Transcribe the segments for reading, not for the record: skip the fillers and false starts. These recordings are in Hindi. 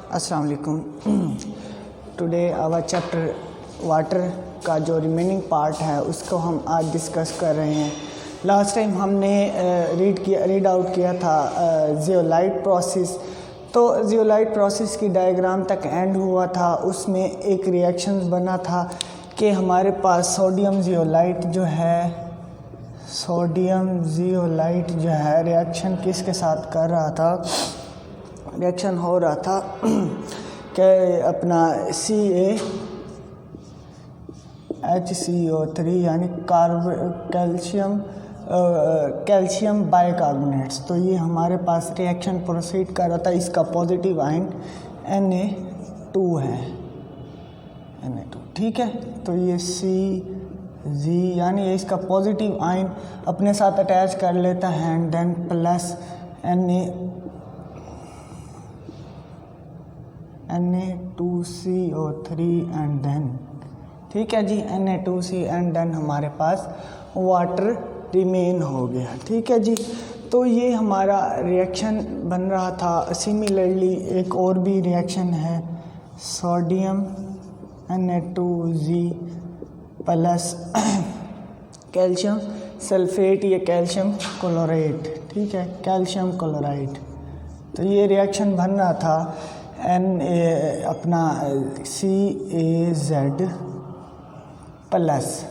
अस्सलाम वालेकुम। टुडे आवर चैप्टर वाटर का जो रिमेनिंग पार्ट है उसको हम आज डिस्कस कर रहे हैं। लास्ट टाइम हमने रीड आउट किया था जियोलाइट प्रोसेस। तो जियोलाइट प्रोसेस की डायग्राम तक एंड हुआ था। उसमें एक रिएक्शन बना था कि हमारे पास सोडियम जियोलाइट जो है रिएक्शन किसके साथ कर रहा था, रिएक्शन हो रहा था कि अपना HCO3 यानी कैल्शियम बाइकार्बोनेट्स। तो ये हमारे पास रिएक्शन प्रोसीड कर रहा था। इसका पॉजिटिव आयन Na2 है, Na2, ठीक है। तो ये Cg यानी इसका पॉजिटिव आयन अपने साथ अटैच कर लेता है and then plus Na2CO3 and then, ठीक है जी, Na2C एंड देन हमारे पास वाटर रिमेन हो गया, ठीक है जी। तो ये हमारा रिएक्शन बन रहा था। सिमिलरली एक और भी रिएक्शन है, sodium Na2Z plus calcium sulphate, ये कैल्शियम क्लोराइड, ठीक है, कैल्शियम क्लोराइड। तो ये रिएक्शन बन रहा था अपना CaZ plus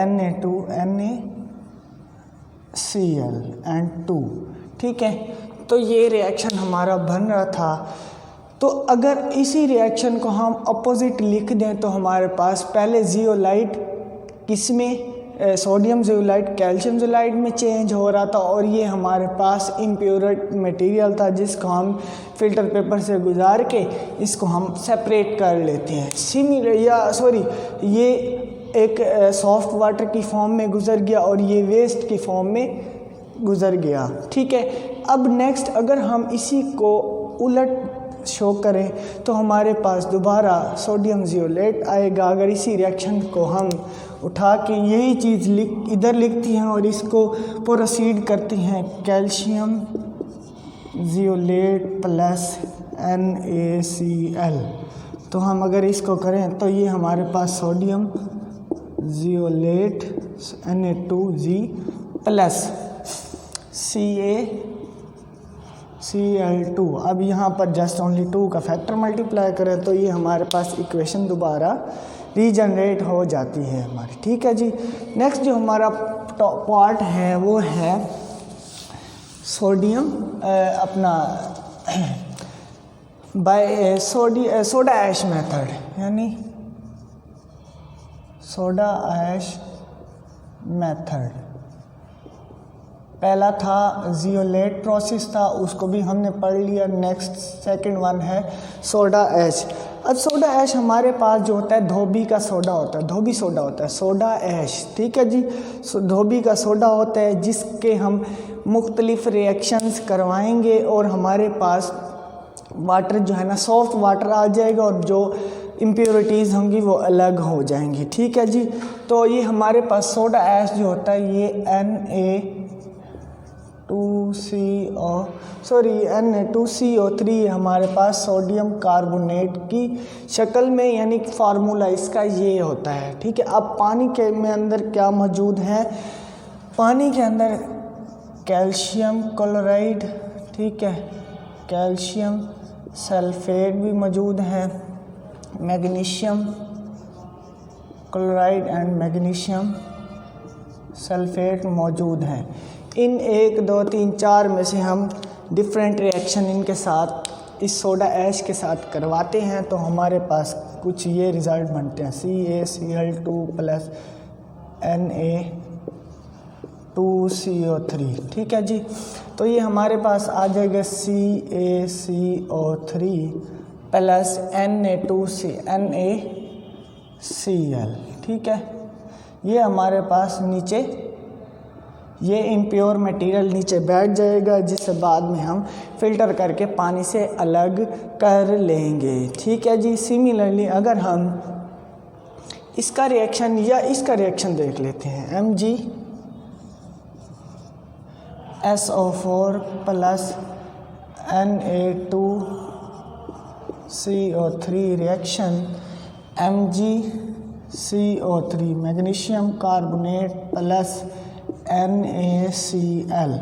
Na2 NaCl and 2, ठीक है। तो ये रिएक्शन हमारा बन रहा था। तो अगर इसी रिएक्शन को हम अपोजिट लिख दें तो हमारे पास पहले जियोलाइट किसमें, सोडियम जियोलाइट कैल्शियम जियोलाइट में चेंज हो रहा था और ये हमारे पास इम्प्योर मटेरियल था जिसको हम फिल्टर पेपर से गुजार के इसको हम सेपरेट कर लेते हैं। ये एक सॉफ्ट वाटर की फॉर्म में गुजर गया और ये वेस्ट की फॉर्म में गुजर गया, ठीक है। अब नेक्स्ट अगर हम इसी को उलट शो करें तो हमारे पास दोबारा सोडियम जियोलेट आएगा। अगर इसी रिएक्शन को हम उठा के यही चीज़ इधर लिखती हैं और इसको प्रोसीड करते हैं, कैल्शियम जियोलेट प्लस NaCl। तो हम अगर इसको करें तो ये हमारे पास सोडियम जियोलेट Na2Z प्लस Cl2। अब यहाँ पर जस्ट ओनली 2 का फैक्टर मल्टीप्लाई करें तो ये हमारे पास इक्वेशन दोबारा रीजनरेट हो जाती है हमारी, ठीक है जी। नेक्स्ट जो हमारा पार्ट है वो है सोडियम अपना सोडा ऐश मेथड, यानी सोडा ऐश मेथड। पहला था जियोलेट प्रोसेस था, उसको भी हमने पढ़ लिया। नेक्स्ट सेकंड वन है सोडा ऐश। अब सोडा ऐश हमारे पास जो होता है धोबी का सोडा होता है, धोबी सोडा होता है, सोडा ऐश, ठीक है जी। धोबी का सोडा होता है जिसके हम मुख्तलिफ रिएक्शंस करवाएंगे और हमारे पास वाटर जो है ना सॉफ्ट वाटर आ जाएगा और जो इम्प्योरिटीज़ होंगी वो अलग हो जाएंगी, ठीक है जी। तो ये हमारे पास सोडा ऐश जो होता है ये Na2CO3 हमारे पास सोडियम कार्बोनेट की शक्ल में, यानी फार्मूला इसका ये होता है, ठीक है। अब पानी के में अंदर क्या मौजूद है, पानी के अंदर कैल्शियम क्लोराइड, ठीक है, कैल्शियम सल्फेट भी मौजूद है, magnesium chloride and magnesium sulphate मौजूद है। इन 1 2 3 4 में से हम डिफरेंट रिएक्शन इनके साथ इस सोडा ऐश के साथ करवाते हैं तो हमारे पास कुछ ये रिज़ल्ट बनते हैं, CaCl2 प्लस Na2CO3, ठीक है जी। तो ये हमारे पास आ जाएगा CaCO3 प्लस NaCl, ठीक है। ये हमारे पास नीचे ये इम्प्योर मटेरियल नीचे बैठ जाएगा जिसे बाद में हम फिल्टर करके पानी से अलग कर लेंगे, ठीक है जी। सिमिलरली अगर हम इसका रिएक्शन या इसका रिएक्शन देख लेते हैं, MgSO4 plus Na2 CO3 reaction MgCO3 magnesium carbonate plus NaCl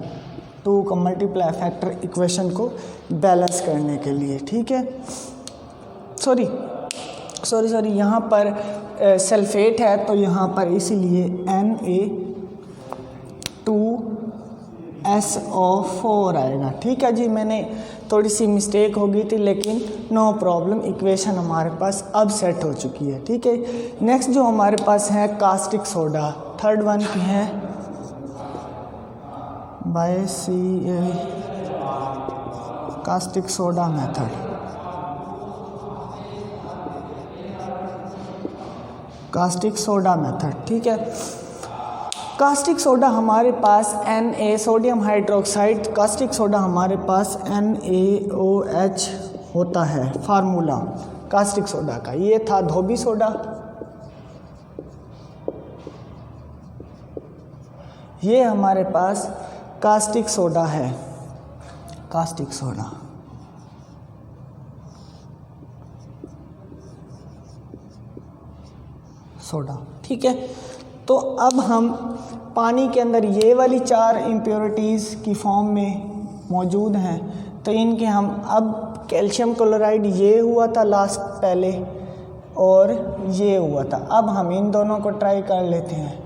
2 का मल्टीप्लाई फैक्टर इक्वेशन को बैलेंस करने के लिए, ठीक है। सॉरी यहाँ पर सल्फेट है तो यहाँ पर इसीलिए Na2SO4 आएगा, ठीक है जी। मैंने थोड़ी सी मिस्टेक हो गई थी लेकिन नो प्रॉब्लम, इक्वेशन हमारे पास अब सेट हो चुकी है, ठीक है। नेक्स्ट जो हमारे पास है कास्टिक सोडा, थर्ड वन की है by CA caustic soda method. Caustic soda method, ठीक है। कास्टिक सोडा हमारे पास Na sodium hydroxide, caustic soda हमारे पास NaOH होता है फार्मूला कास्टिक सोडा का। ये था धोबी सोडा, ये हमारे पास कास्टिक सोडा है, कास्टिक सोडा। ठीक है। तो अब हम पानी के अंदर ये वाली 4 इम्प्योरिटीज़ की फॉर्म में मौजूद हैं, तो इनके हम अब कैल्शियम क्लोराइड ये हुआ था लास्ट पहले और ये हुआ था, अब हम इन दोनों को ट्राई कर लेते हैं।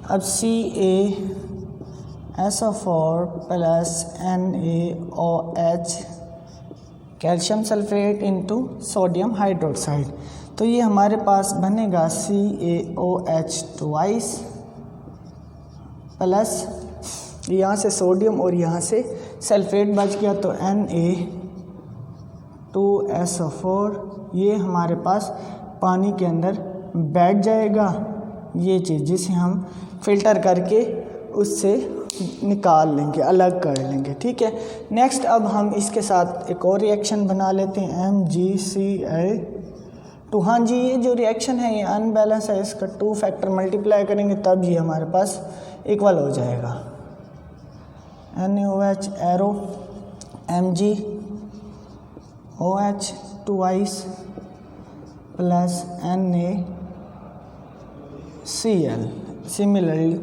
अब CaSO4 plus NaOH calcium sulphate into sodium hydroxide, तो ये हमारे पास बनेगा CaOH ट्वाइस प्लस यहाँ से सोडियम और यहाँ से सल्फेट बच गया तो Na2SO4, ये हमारे पास पानी के अंदर बैठ जाएगा ये चीज़, जिसे हम फिल्टर करके उससे निकाल लेंगे, अलग कर लेंगे, ठीक है। नेक्स्ट अब हम इसके साथ एक और रिएक्शन बना लेते हैं MgCl2। हाँ जी, ये जो रिएक्शन है ये अनबैलेंस है, इसका 2 फैक्टर मल्टीप्लाई करेंगे तब ये हमारे पास इक्वल हो जाएगा। NaOH arrow MgOH twice plus NaCl similarly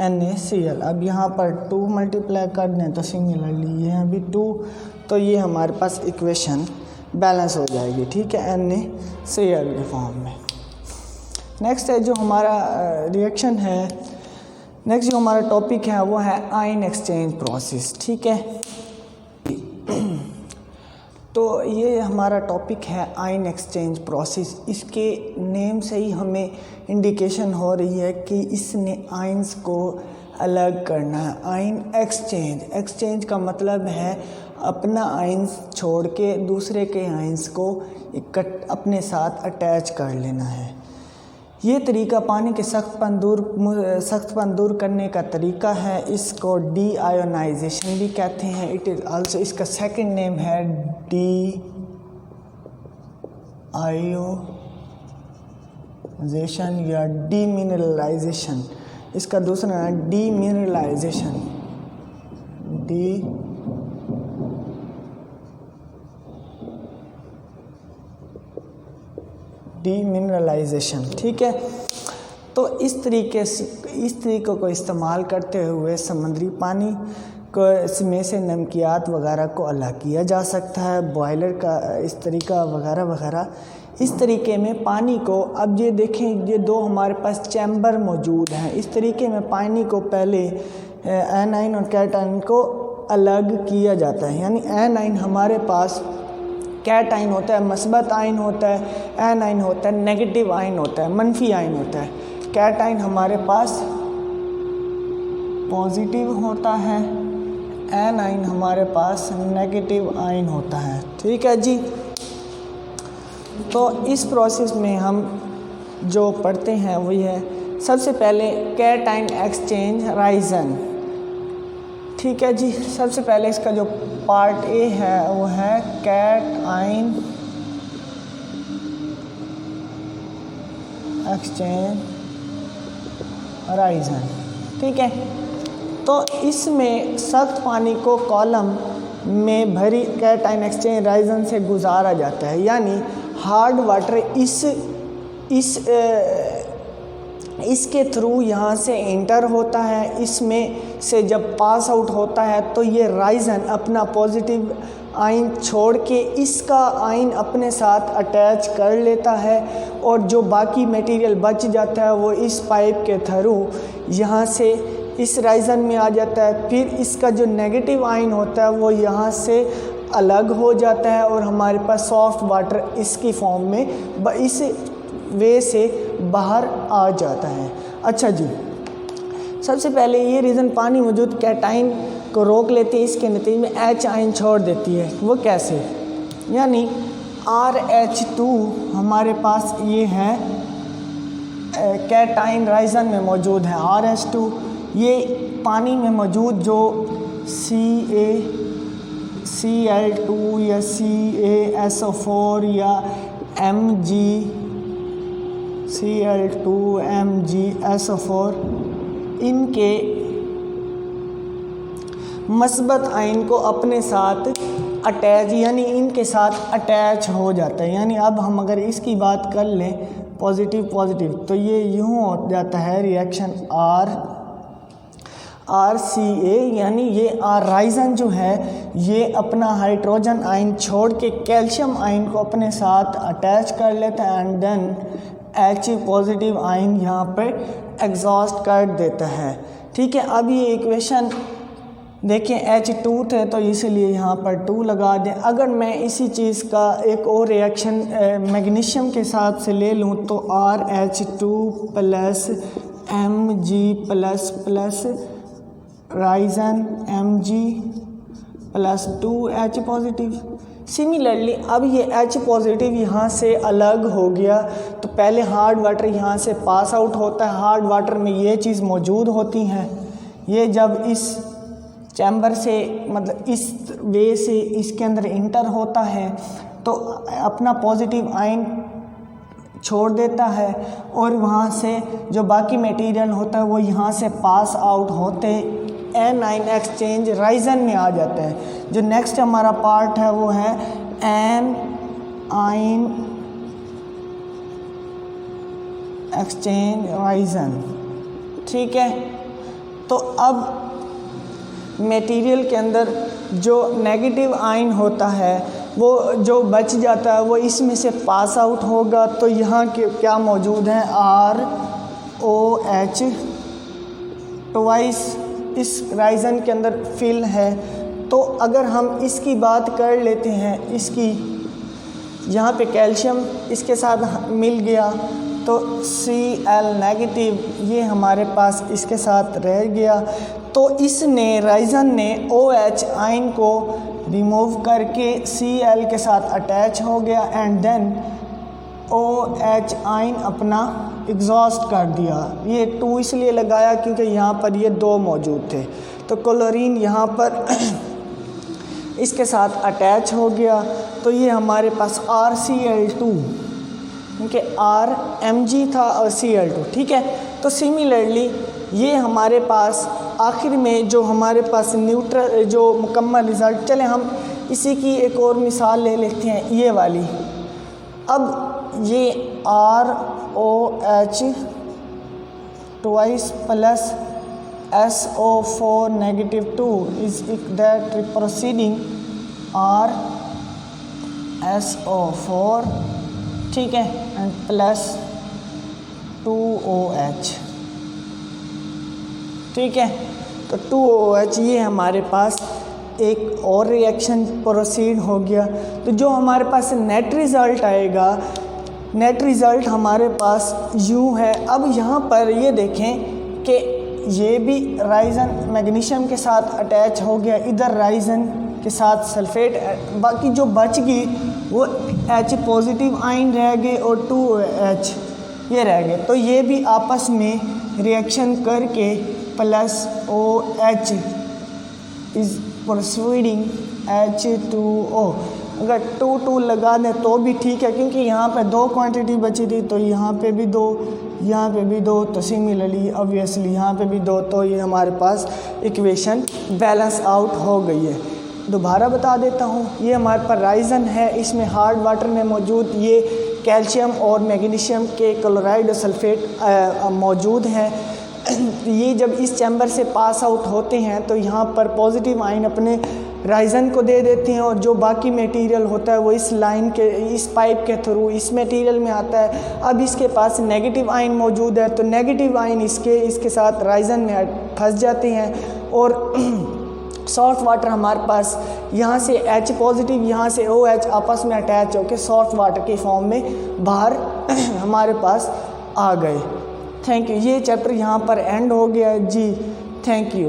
NaCl। अब यहाँ पर 2 मल्टीप्लाई कर दें तो सिमिलरली ये भी 2, तो ये हमारे पास इक्वेशन बैलेंस हो जाएगी, ठीक है, NaCl के फॉर्म में। नेक्स्ट है जो हमारा रिएक्शन है, नेक्स्ट जो हमारा टॉपिक है वो है आयन एक्सचेंज प्रोसेस, ठीक है। तो ये हमारा टॉपिक है आयन एक्सचेंज प्रोसेस। इसके नेम से ही हमें इंडिकेशन हो रही है कि इसने आयंस को अलग करना है। आयन एक्सचेंज का मतलब है अपना आयंस छोड़ के दूसरे के आयंस को अपने साथ अटैच कर लेना है। ये तरीका पानी के सख्तपन दूर करने का तरीका है, इसको डी आयोनाइजेशन भी कहते हैं। इट इज़ आल्सो, इसका सेकंड नेम है डी आयोनाइजेशन या डीमिनरलाइजेशन। इसका दूसरा नाम डीमिनरलाइजेशन, डीमिनरलाइजेशन, ठीक है। तो इस तरीके को इस्तेमाल करते हुए समुद्री पानी को में से नमकियात वगैरह को अलग किया जा सकता है, बॉयलर का इस तरीका वगैरह वगैरह। इस तरीके में पानी को, अब ये देखें, ये 2 हमारे पास चैम्बर मौजूद हैं। इस तरीके में पानी को पहले एनाइन और कैटाइन को अलग किया जाता है। यानी एनाइन हमारे पास कैटाइन होता है, मस्बत आयन होता है, एनाइन होता है नेगेटिव आयन होता है, मनफी आयन होता है। कैटाइन हमारे पास पॉजिटिव होता है, एनाइन हमारे पास नेगेटिव आयन होता है, ठीक है जी। तो इस प्रोसेस में हम जो पढ़ते हैं वो ये है, सबसे पहले कैटाइन एक्सचेंज राइजन, ठीक है जी। सबसे पहले इसका जो पार्ट ए है वो है कैटाइन एक्सचेंज राइजन, ठीक है। तो इसमें सख्त पानी को कॉलम में भरी कैटाइन एक्सचेंज राइजन से गुजारा जाता है, यानी हार्ड वाटर इसके थ्रू यहाँ से इंटर होता है, इसमें से जब पास आउट होता है तो ये राइजन अपना पॉजिटिव आयन छोड़ के इसका आयन अपने साथ अटैच कर लेता है और जो बाकी मटेरियल बच जाता है वो इस पाइप के थ्रू यहाँ से इस राइजन में आ जाता है। फिर इसका जो नेगेटिव आयन होता है वो यहाँ से अलग हो जाता है और हमारे पास सॉफ्ट वाटर इसकी फॉर्म में इस वे से बाहर आ जाता है। अच्छा जी, सबसे पहले ये रीज़न पानी मौजूद कैटाइन को रोक लेती है, इसके नतीजे में H आयन छोड़ देती है। वो कैसे? यानी RH2 हमारे पास ये है कैटाइन राइजन में मौजूद है। RH2 ये पानी में मौजूद जो Cl2 या CaSO4 या Cl2MgSO4 इनके मस्बत आयन को अपने साथ अटैच यानी इनके साथ अटैच हो जाता है। यानी अब हम अगर इसकी बात कर लें पॉजिटिव तो ये यूँ हो जाता है रिएक्शन RCA, यानी ये राइजन जो है ये अपना हाइड्रोजन आयन छोड़ के कैल्शियम आयन को अपने साथ अटैच कर लेता है and then H positive ion यहाँ पे एग्जॉस्ट कर देता है। ठीक है, अब ये इक्वेशन देखें H2 थे तो इसलिए यहाँ पर 2 लगा दें। अगर मैं इसी चीज़ का एक और रिएक्शन मैग्नीशियम के साथ से ले लूँ तो RH2 plus Mg plus Ryzen Mg plus 2H positive. Similarly अब ये H पॉजिटिव यहाँ से अलग हो गया तो पहले हार्ड वाटर यहाँ से पास आउट होता है। हार्ड वाटर में ये चीज़ मौजूद होती हैं, ये जब इस चैम्बर से मतलब इस वे से इसके अंदर इंटर होता है तो अपना पॉजिटिव आयन छोड़ देता है और वहाँ से जो बाकी मटेरियल होता है वो यहाँ से पास आउट होते एनाइन एक्सचेंज राइजन में आ जाता है। जो नेक्स्ट हमारा पार्ट है वो है एनाइन एक्सचेंज राइजन। ठीक है, तो अब मटेरियल के अंदर जो नेगेटिव आयन होता है वो जो बच जाता है वो इसमें से पास आउट होगा तो यहाँ के क्या मौजूद है ROH ट्वाइस इस राइजन के अंदर फिल है। तो अगर हम इसकी बात कर लेते हैं, इसकी यहाँ पे कैल्शियम इसके साथ मिल गया तो Cl नेगेटिव ये हमारे पास इसके साथ रह गया तो इसने राइजन ने OH आयन को रिमूव करके Cl के साथ अटैच हो गया एंड देन OH आयन अपना एग्जॉस्ट कर दिया। ये 2 इसलिए लगाया क्योंकि यहाँ पर ये 2 मौजूद थे तो क्लोरीन यहाँ पर इसके साथ अटैच हो गया तो ये हमारे पास RCl2 क्योंकि RMg था और Cl2। ठीक है, तो सिमिलरली ये हमारे पास आखिर में जो हमारे पास न्यूट्रल जो मुकम्मल रिज़ल्ट, चले हम इसी की एक और मिसाल ले लेते हैं ये वाली। अब ये ROH twice plus SO4 negative 2 is that proceeding RSO4, ठीक है, एंड प्लस 2OH। ठीक है, तो 2OH ये हमारे पास एक और रिएक्शन प्रोसीड हो गया। तो जो हमारे पास नेट रिज़ल्ट आएगा, नेट रिज़ल्ट हमारे पास यूँ है। अब यहाँ पर ये देखें कि ये भी राइजन मैग्नीशियम के साथ अटैच हो गया, इधर राइजन के साथ सल्फेट, बाकी जो बच गई वो H पॉजिटिव आयन रह गए और 2OH ये रह गए। तो ये भी आपस में रिएक्शन करके plus OH is proceeding H2O। अगर 2 लगा दें तो भी ठीक है क्योंकि यहाँ पे 2 क्वांटिटी बची थी तो यहाँ पे भी 2, यहाँ पे भी 2, तो सिमिलरली ऑब्वियसली यहाँ पे भी 2, तो ये हमारे पास इक्वेशन बैलेंस आउट हो गई है। दोबारा बता देता हूँ। ये हमारे पास राइजन है, इसमें हार्ड वाटर में मौजूद ये कैल्शियम और मैग्नीशियम के क्लोराइड और सल्फेट मौजूद हैं। ये जब इस चैम्बर से पास आउट होते हैं तो यहाँ पर पॉजिटिव आयन अपने राइजन को दे देते हैं और जो बाकी मटेरियल होता है वो इस लाइन के, इस पाइप के थ्रू इस मटेरियल में आता है। अब इसके पास नेगेटिव आयन मौजूद है तो नेगेटिव आयन इसके साथ राइजन में फंस जाते हैं और सॉल्ट वाटर हमारे पास यहाँ से H पॉजिटिव, यहाँ से OH आपस में अटैच होकर सॉल्ट वाटर के फॉर्म में बाहर हमारे पास आ गए। Thank you. ये चैप्टर यहाँ पर एंड हो गया है जी। Thank you.